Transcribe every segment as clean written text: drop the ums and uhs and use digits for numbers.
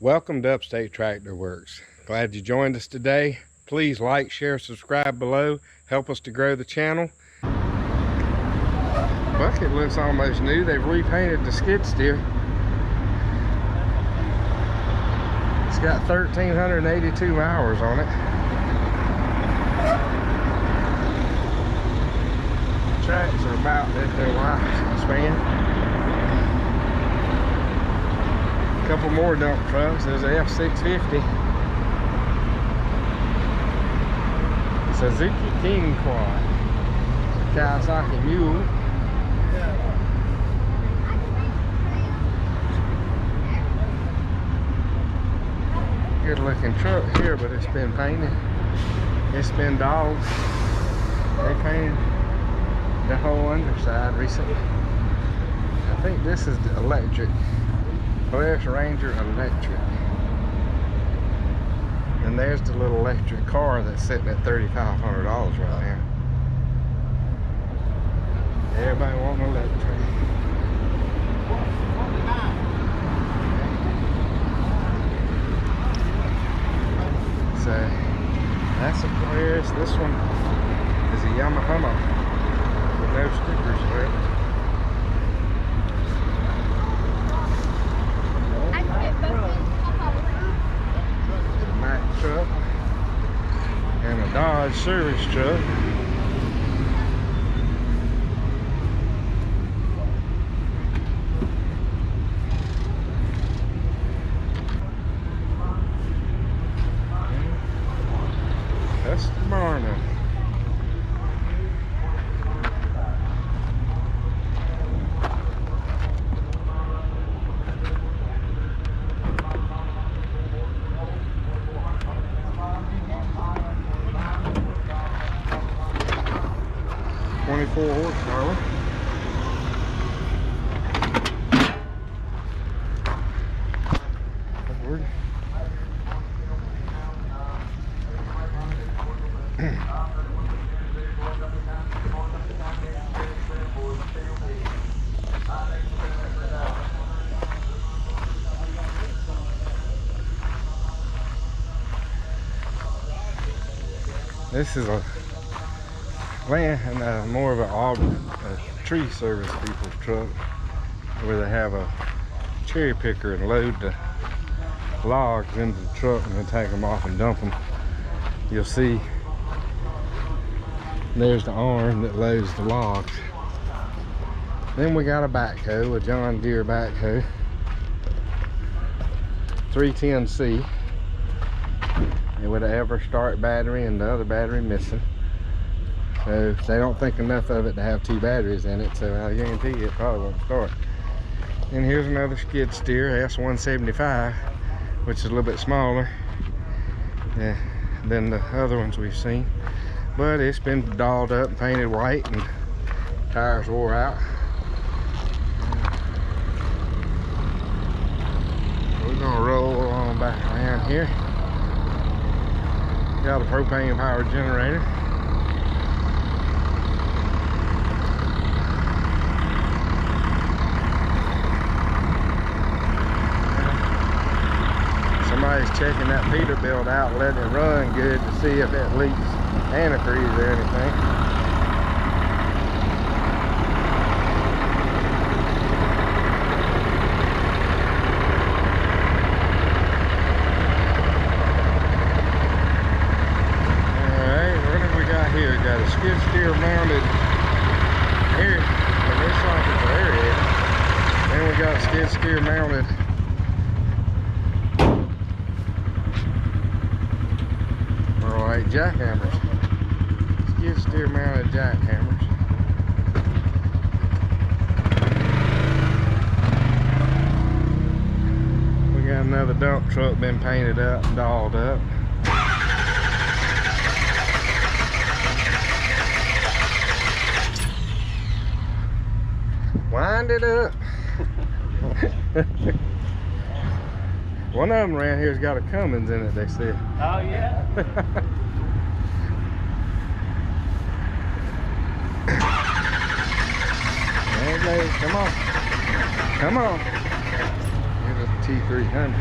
Welcome to Upstate Tractor Works. Glad you joined us today. Please like, share, subscribe below. Help us to grow the channel. Bucket looks almost new. They've repainted the skid steer. It's got 1,382 hours on it. Tracks are about this lifespan. A couple more dump trucks. There's a F650. Suzuki King Quad. Kawasaki Mule. Good looking truck here, but it's been painted. It's been dogged. They painted the whole underside recently. I think this is the electric. Polaris Ranger electric. And there's the little electric car that's sitting at $3,500 right now. Everybody want an electric. So that's a Polaris. This one is a Yamaha with no stickers on it. Truck and a Dodge service truck. That's the Barna. Horsepower. Upward. This is a land, more of a tree service people's truck, where they have a cherry picker and load the logs into the truck and then take them off and dump them. You'll see there's the arm that loads the logs. Then we got a backhoe, a John Deere backhoe, 310C, with an EverStart battery and the other battery missing. So they don't think enough of it to have two batteries in it, so I guarantee you it probably won't start. And here's another skid steer, S175, which is a little bit smaller than the other ones we've seen. But it's been dolled up and painted white and tires wore out. We're gonna roll on back around here. Got a propane powered generator. Somebody's checking that Peterbilt out, letting it run good to see if it leaks antifreeze or anything. Alright, what have we got here? We got a skid steer mounted air, and this socket's an airhead. Then we got skid steer mounted jackhammers, skid steer mounted jackhammers. We got another dump truck been painted up and dolled up. Wind it up. One of them around here's got a Cummins in it, they said. Oh yeah. There, come on. Come on. Here's a T300.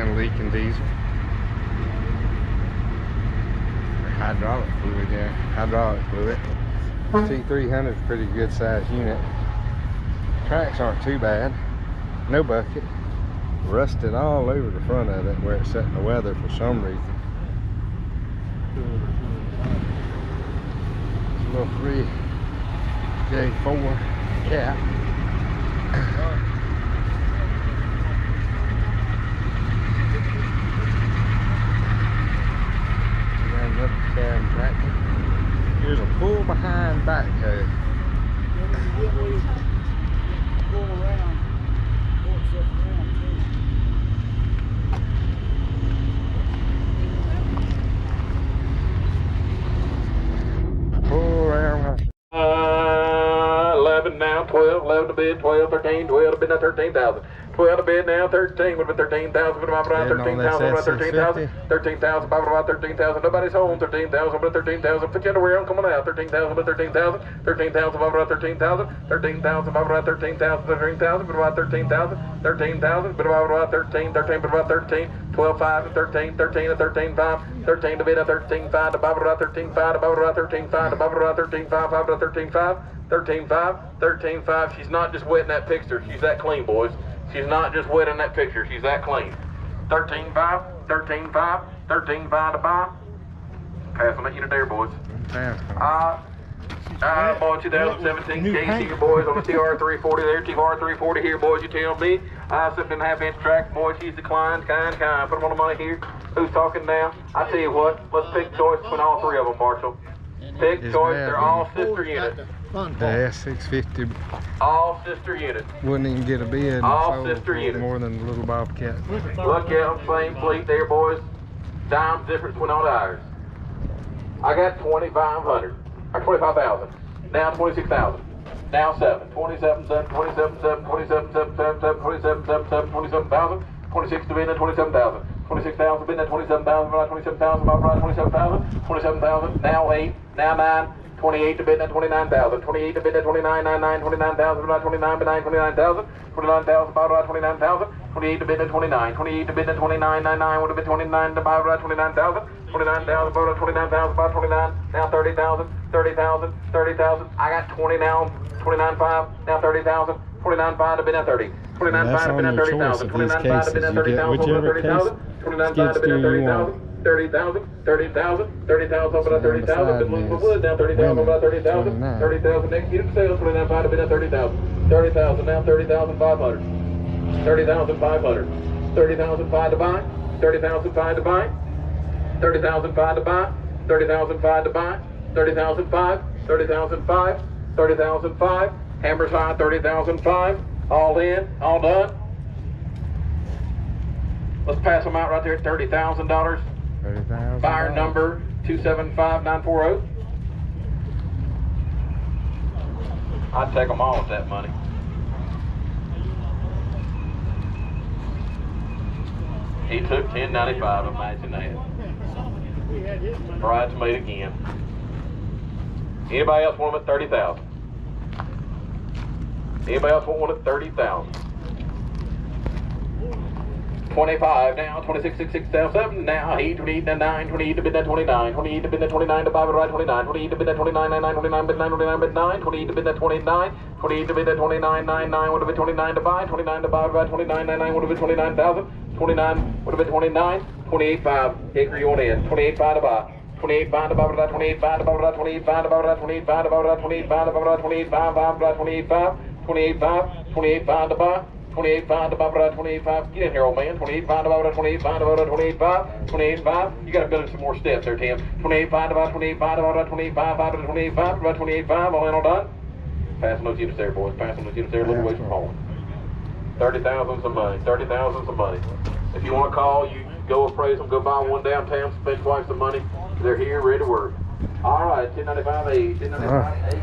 kind of leaking diesel. Or hydraulic fluid, yeah. Hydraulic fluid. T300 is a pretty good sized unit. Tracks aren't too bad. No bucket. Rusted all over the front of it where it's set in the weather for some reason. It's a little 3J4 cap. Here's a pull behind backhoe. Pull around. 11 now, 12, 11 to bid, 12, 13, 12 to bid, now 13,000. 12 to bid now, 13, would have been 13,000, would have been 13,000, about 13,000, 13,000, about 13,000, nobody's home, 13,000, but 13,000, put your underwear on, coming out, 13,000, but 13,000, 13,000, about 13,000, 13,000, about 13,000, 13,000, but about 13,000, 13,000, but about 13, 13, but about 13, 12, 5, 13, 13, 13, 5, 13 to bid, 13, 5, to about 13, 5, to about 13, 5, to about 13, 5, 5 to 13, 5, 13, 5, 13, 5, she's not just wetting that picture, she's that clean, boys. She's not just wetting that picture, she's that clean. 13, 5, 13, 5, 13, 5 to buy. Passing that unit there, boys. Boy, 2017 KC here, boys, on the TR340 there, TR340 here, boys, you tell me. 7.5 inch track, boys, she's declined, kind. Put them on the money here. Who's talking now? I tell you what, let's pick choice between all three of them, Marshall. Pick choice, they're all sister units. The S650 all sister units. Wouldn't even get a bid. All sister units. More than the little Bobcat. Look at them, same fleet there, boys. Dimes difference between all the ours. I got 2,500 or 25,000. Now 26,000. Now 7. 27, 7, 27, 7, 27, 7, 7, 7, 27, 7, 7, 27,000. 26 to be in at 27,000. 26,000 bid at 27,000. 27,000. About 27,000. 27,000. Now 8. Now 9. 28 to bid at 29,000. 28 to bid at 29,99. 29,000. About 29, but 29,000. 29,000. About 29,000. 28 to bid at 29. 28 to bid at 29,99. Would have been 29 to buy about 29,000. 29,000. About 29,000. About 29. Now 30,000. 30,000. 30,000. I got 20 now. 29,5. Now 30,000. 29,5 to bid at 30. 29,5 to bid at 30,000. 29,5 to bid at 30,000. 30,000. 29,5 to bid at 30,000. 30,000, 30,000, 30,000 over to 30,000, been looking for wood now, 30,000 over to 30,000, 30,000 next unit sales, 29,5 to bid at 30,000, 30,000 now, 30,500, 30,500, 30,500 to buy, 30,500 to buy, 30,500 to buy, 30,500 to buy, 30,500, 30,500, 30,500, hammers high, 30,500, all in, all done. Let's pass them out right there at $30,000. $30,000. Buyer number 275940. I'd take them all with that money. He took $10.95. Imagine that. Bridesmaid again. Anybody else want them at 30,000? Anybody else want one at 30,000? 25 now, 26, 6, 6, 7 now, 8, 28, 9, 28 to bid at 29, 28 to bid at 29 to buy right 29, 28 to bid at 29, 99, 29 bid 9, 29 bid 9, 28 to bid at 29, 28 to bid at 29, 99 would have been 29 to buy, 29 to buy right 29, 99 would have been 29,000, 29 would have been 29, 28.5, Hickory on in, 28.5 to buy. 28.5 to buy right 28.5 to buy right 28.5 to buy right 28.5 to buy right 28.5 to buy right 28.5 right 28.5, 28.5, 28.5 to buy. 28.5 to about 28.5. Get in here, old man. 28.5 to about 28.5 to about 28.5. 28.5. You got to build some more steps there, Tim. 28.5 to about 28.5 to about 28.5. 5 to 28.5 about 28.5. All in, all done. Passing those units there, boys. Passing those units there a little ways from home. 30,000 some money. 30,000 some money. If you want to call, you go appraise them. Go buy one downtown. Spend twice the money. They're here, ready to work. All right. 1095A. 1095A.